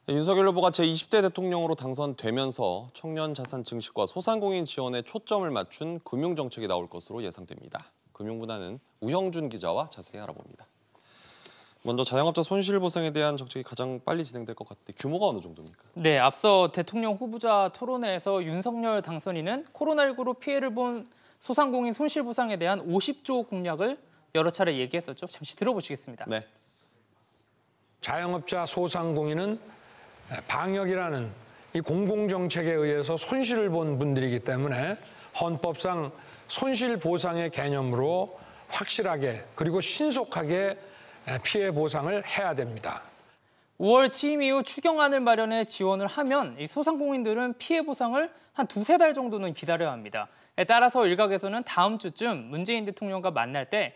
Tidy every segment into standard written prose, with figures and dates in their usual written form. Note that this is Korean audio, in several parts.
윤석열 후보가 제20대 대통령으로 당선되면서 청년 자산 증식과 소상공인 지원에 초점을 맞춘 금융정책이 나올 것으로 예상됩니다. 금융분야는 우형준 기자와 자세히 알아봅니다. 먼저 자영업자 손실보상에 대한 정책이 가장 빨리 진행될 것 같은데 규모가 어느 정도입니까? 네, 앞서 대통령 후보자 토론회에서 윤석열 당선인은 코로나19로 피해를 본 소상공인 손실보상에 대한 50조 공약을 여러 차례 얘기했었죠. 잠시 들어보시겠습니다. 네. 자영업자 소상공인은 방역이라는 이 공공정책에 의해서 손실을 본 분들이기 때문에 헌법상 손실보상의 개념으로 확실하게 그리고 신속하게 피해 보상을 해야 됩니다. 5월 취임 이후 추경안을 마련해 지원을 하면 이 소상공인들은 피해 보상을 한 두세 달 정도는 기다려야 합니다. 따라서 일각에서는 다음 주쯤 문재인 대통령과 만날 때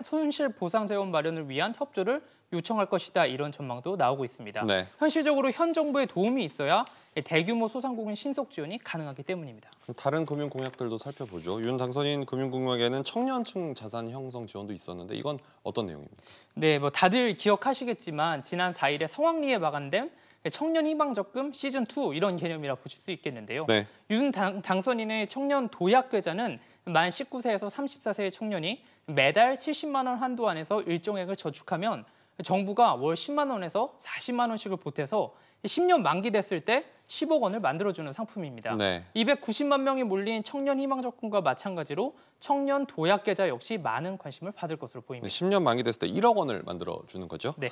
손실보상 재원 마련을 위한 협조를 요청할 것이다, 이런 전망도 나오고 있습니다. 네. 현실적으로 현 정부의 도움이 있어야 대규모 소상공인 신속 지원이 가능하기 때문입니다. 다른 금융 공약들도 살펴보죠. 윤 당선인 금융 공약에는 청년층 자산 형성 지원도 있었는데 이건 어떤 내용입니까? 네, 다들 기억하시겠지만 지난 4일에 성황리에 마감된 청년 희망 적금 시즌2 이런 개념이라 보실 수 있겠는데요. 네. 윤 당선인의 청년 도약 계좌는 만 19세에서 34세의 청년이 매달 70만 원 한도 안에서 일정액을 저축하면 정부가 월 10만 원에서 40만 원씩을 보태서 10년 만기됐을 때 10억 원을 만들어주는 상품입니다. 네. 290만 명이 몰린 청년 희망 적금과 마찬가지로 청년 도약 계좌 역시 많은 관심을 받을 것으로 보입니다. 10년 만기됐을 때 1억 원을 만들어주는 거죠? 네.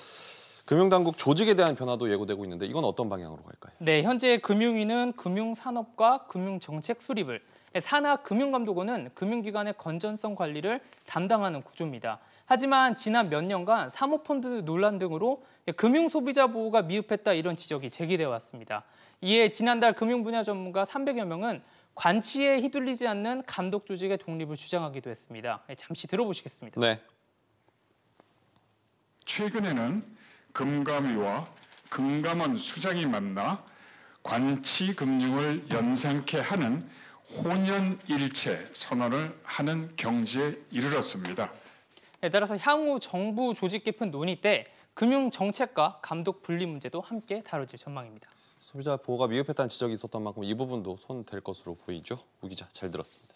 금융당국 조직에 대한 변화도 예고되고 있는데 이건 어떤 방향으로 갈까요? 네, 현재 금융위는 금융산업과 금융정책 수립을, 산하금융감독원은 금융기관의 건전성 관리를 담당하는 구조입니다. 하지만 지난 몇 년간 사모펀드 논란 등으로 금융소비자 보호가 미흡했다, 이런 지적이 제기되어 왔습니다. 이에 지난달 금융분야 전문가 300여 명은 관치에 휘둘리지 않는 감독 조직의 독립을 주장하기도 했습니다. 잠시 들어보시겠습니다. 네. 최근에는 금감위와 금감원 수장이 만나 관치 금융을 연상케 하는 혼연일체 선언을 하는 경지에 이르렀습니다. 따라서 향후 정부 조직 개편 논의 때 금융정책과 감독 분리 문제도 함께 다뤄질 전망입니다. 소비자 보호가 미흡했다는 지적이 있었던 만큼 이 부분도 손댈 것으로 보이죠. 우 기자, 잘 들었습니다.